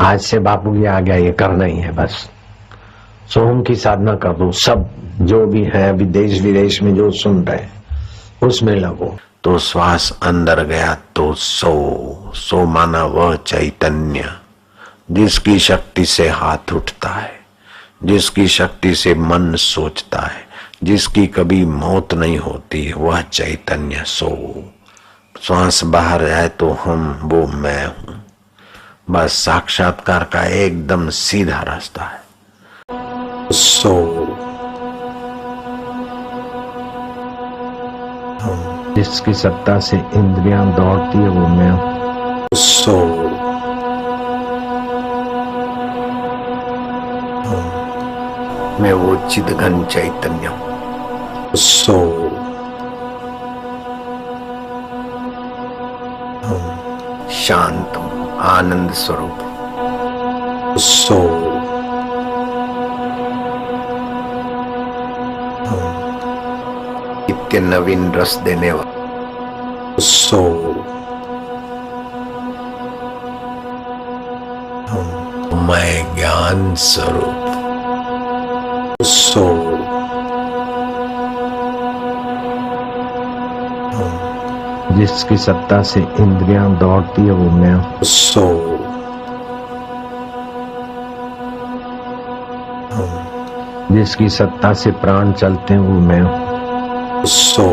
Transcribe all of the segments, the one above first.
आज से बापू ये आ गया, ये करना ही है बस। सोहम की साधना कर दो। सब जो भी है अभी देश विदेश में जो सुन रहे उसमें लगो। तो श्वास अंदर गया तो सो माना वह चैतन्य जिसकी शक्ति से हाथ उठता है, जिसकी शक्ति से मन सोचता है, जिसकी कभी मौत नहीं होती, वह चैतन्य सो। श्वास बाहर जाए तो हम वो मैं हूं। बस साक्षात्कार का एकदम सीधा रास्ता है। सो जिसकी सत्ता से इंद्रियां दौड़ती है वो मैं हूं। सो मैं वो चिदघन चैतन्य हूं। सो शांत हूं, आनंद स्वरूप। सो नित्य नवीन रस देने वाला। सो मैं ज्ञान स्वरूप। सो जिसकी सत्ता से इंद्रियां दौड़ती है वो मैं हूं। सो जिसकी सत्ता से प्राण चलते हैं वो मैं हूं। सो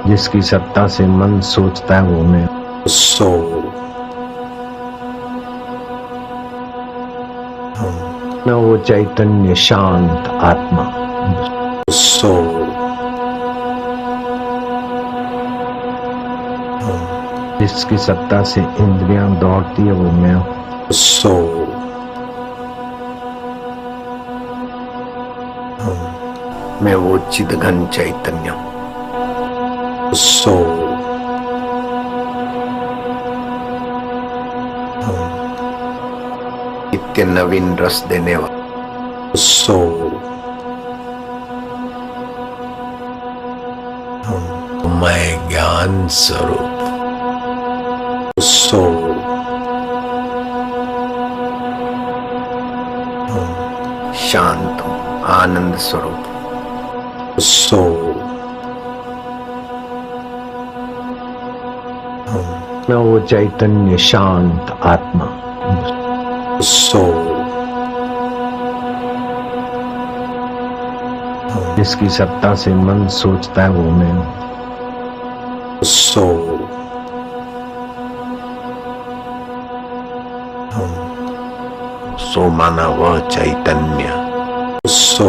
जिसकी सत्ता से मन सोचता है वो मैं हूं। सो मैं वो चैतन्य शांत आत्मा। सो जिसकी सत्ता से इंद्रियां दौड़ती है वो मैं हूं। सो मैं वो चिदघन चैतन्य हूं। सो नित्य नवीन रस देने वाला। सो मैं ज्ञान स्वरूप। सो शांत हूं, आनंद स्वरूप। सो मैं वो चैतन्य शांत आत्मा। सो जिसकी सत्ता से मन सोचता है वो मैं हूं। सो सो माना वह चैतन्य। सो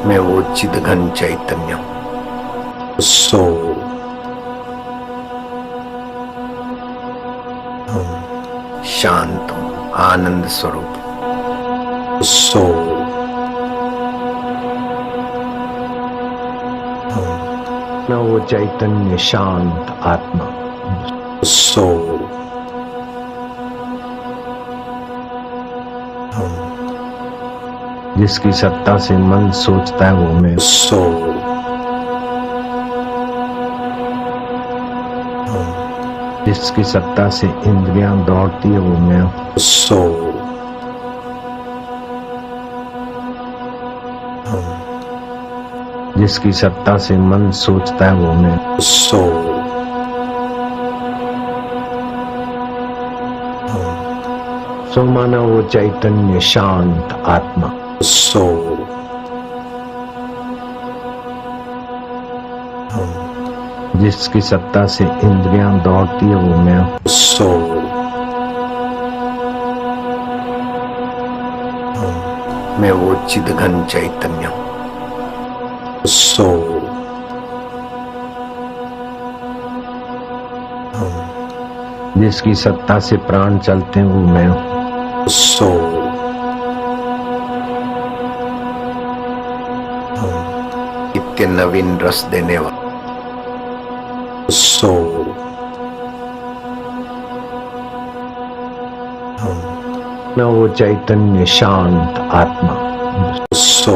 मैं वो चिदघन चैतन्य हूं। सो शांत हूं, आनंद स्वरूप। सो मैं वो चैतन्य शांत आत्मा। सो जिसकी सत्ता से मन सोचता है वो मैं। सो जिसकी सत्ता से इंद्रियां दौड़ती है वो मैं हूं। सो जिसकी सत्ता से मन सोचता है वो मैं। सो सो माना वो चैतन्य शांत आत्मा। सो जिसकी सत्ता से इंद्रियां दौड़ती है वो मैं हूं। सो मैं वो चिदघन चैतन्य हूं। सो जिसकी सत्ता से प्राण चलते हैं वो मैं हूं। सो नित्य नवीन रस देने वाला। सो मैं वो चैतन्य शांत आत्मा। सो